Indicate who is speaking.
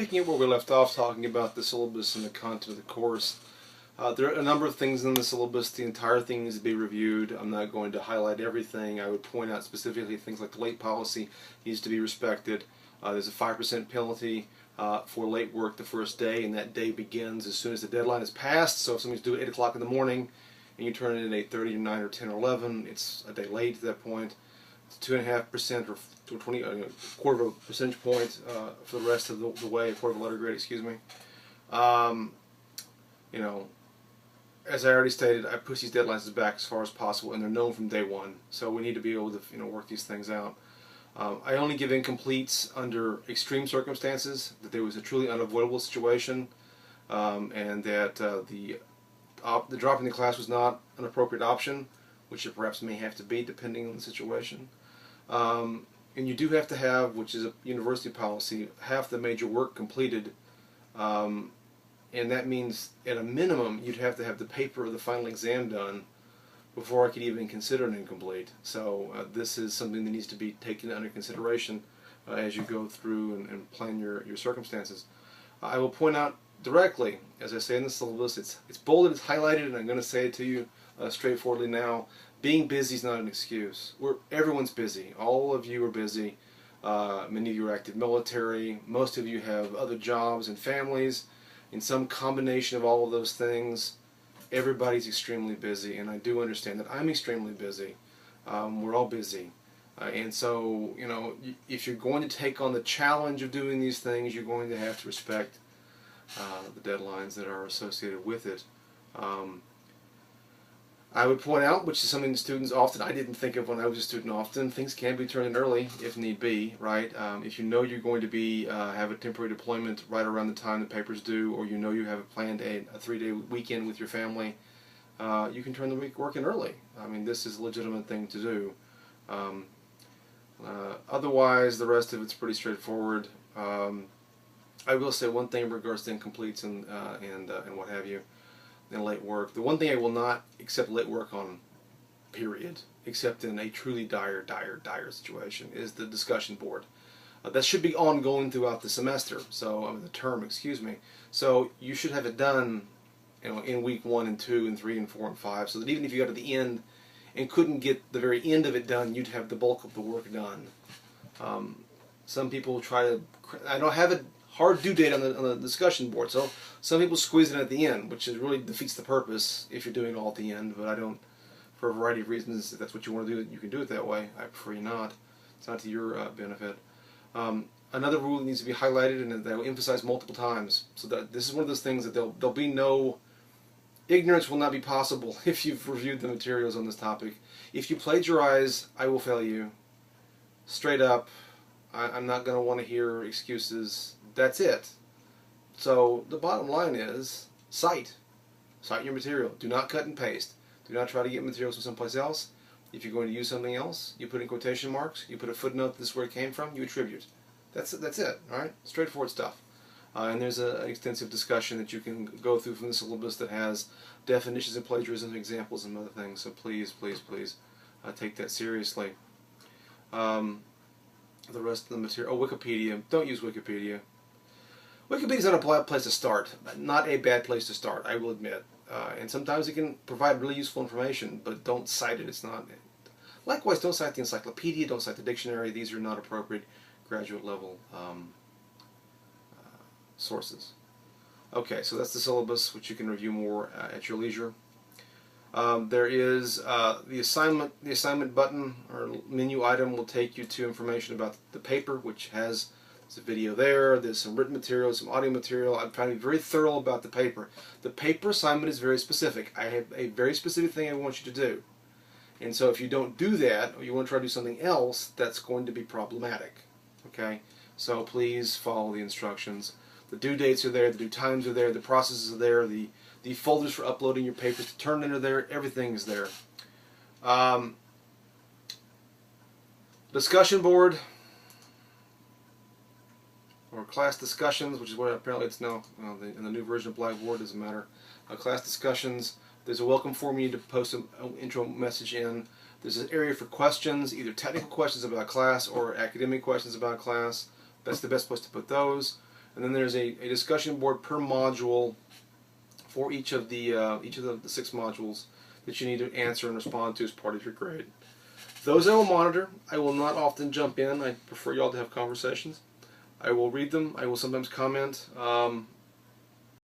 Speaker 1: picking up where we left off, talking about the syllabus and the content of the course. There are a number of things in the syllabus. The entire thing needs to be reviewed. I'm not going to highlight everything. I would point out specifically things like the late policy needs to be respected. There's a 5% penalty for late work the first day, and that day begins as soon as the deadline is passed. So if somebody's due at 8 o'clock in the morning and you turn it in at 8:30 or 9 or 10 or 11, it's a day late at that point. It's 2.5% or 20, a quarter of a percentage point for the rest of the way, a quarter of a letter grade, excuse me. You know, as I already stated, I push these deadlines back as far as possible, and they're known from day one. So we need to be able to work these things out. I only give incompletes under extreme circumstances, that there was a truly unavoidable situation, and that the dropping the class was not an appropriate option, which it perhaps may have to be depending on the situation. And you do have to have, which is a university policy, half the major work completed, and that means at a minimum you'd have to have the paper of the final exam done before I could even consider an incomplete. So this is something that needs to be taken under consideration as you go through and plan your circumstances. I will point out directly, as I say in the syllabus, it's bolded, it's highlighted, and I'm going to say it to you straightforwardly now. Being busy is not an excuse. Everyone's busy. All of you are busy. Many of you are active military. Most of you have other jobs and families. In some combination of all of those things, everybody's extremely busy, and I do understand that. I'm extremely busy. We're all busy. And so, if you're going to take on the challenge of doing these things, you're going to have to respect the deadlines that are associated with it. I would point out, which is something students often, I didn't think of when I was a student often, things can be turned in early if need be, right? If you know you're going to be have a temporary deployment right around the time the paper's due, or you know you have planned a 3-day weekend with your family, you can turn the work in early. I mean, this is a legitimate thing to do. Otherwise, the rest of it's pretty straightforward. I will say one thing in regards to incompletes and what have you. And late work. The one thing I will not accept late work on, period, except in a truly dire situation, is the discussion board. That should be ongoing throughout the semester, so the term, excuse me. So you should have it done, in week 1 and 2 and 3 and 4 and 5, so that even if you got to the end and couldn't get the very end of it done, you'd have the bulk of the work done. Some people try to. I don't have a hard due date on the discussion board, so some people squeeze it at the end, which really defeats the purpose if you're doing it all at the end. But I don't, for a variety of reasons. If that's what you want to do, you can do it that way. I prefer you not. It's not to your benefit. Another rule that needs to be highlighted and that I will emphasize multiple times, so that this is one of those things that there'll be no ignorance will not be possible if you've reviewed the materials on this topic. If you plagiarize, I will fail you. Straight up. I'm not going to want to hear excuses. That's it. So the bottom line is cite your material. Do not cut and paste. Do not try to get materials from someplace else. If you're going to use something else, you put in quotation marks, you put a footnote, this is where it came from, you attribute. That's it, all right? Straightforward stuff. And there's an extensive discussion that you can go through from the syllabus that has definitions of plagiarism, examples, and other things. So please take that seriously. The rest of the material. Oh, Wikipedia. Don't use Wikipedia. Wikipedia is not a bad place to start. Not a bad place to start, I will admit. And sometimes it can provide really useful information, but don't cite it. It's not. Likewise, don't cite the encyclopedia. Don't cite the dictionary. These are not appropriate graduate level sources. Okay, so that's the syllabus, which you can review more at your leisure. There is the assignment button or menu item will take you to information about the paper, which has a video there. There's some written material, some audio material. I'm trying to be very thorough about the paper. The paper assignment is very specific. I have a very specific thing I want you to do. And so if you don't do that, or you want to try to do something else, that's going to be problematic. Okay? So please follow the instructions. The due dates are there, the due times are there, the processes are there, the folders for uploading your papers to turn in are there, everything is there. Discussion board, or class discussions, which is what apparently it's now in the new version of Blackboard, doesn't matter. Class discussions, there's a welcome form you need to post an intro message in. There's an area for questions, either technical questions about class or academic questions about class. That's the best place to put those. and then there's a discussion board per module for each of the 6 modules that you need to answer and respond to as part of your grade. Those I will monitor. I will not often jump in. I prefer y'all to have conversations. I will read them. I will sometimes comment.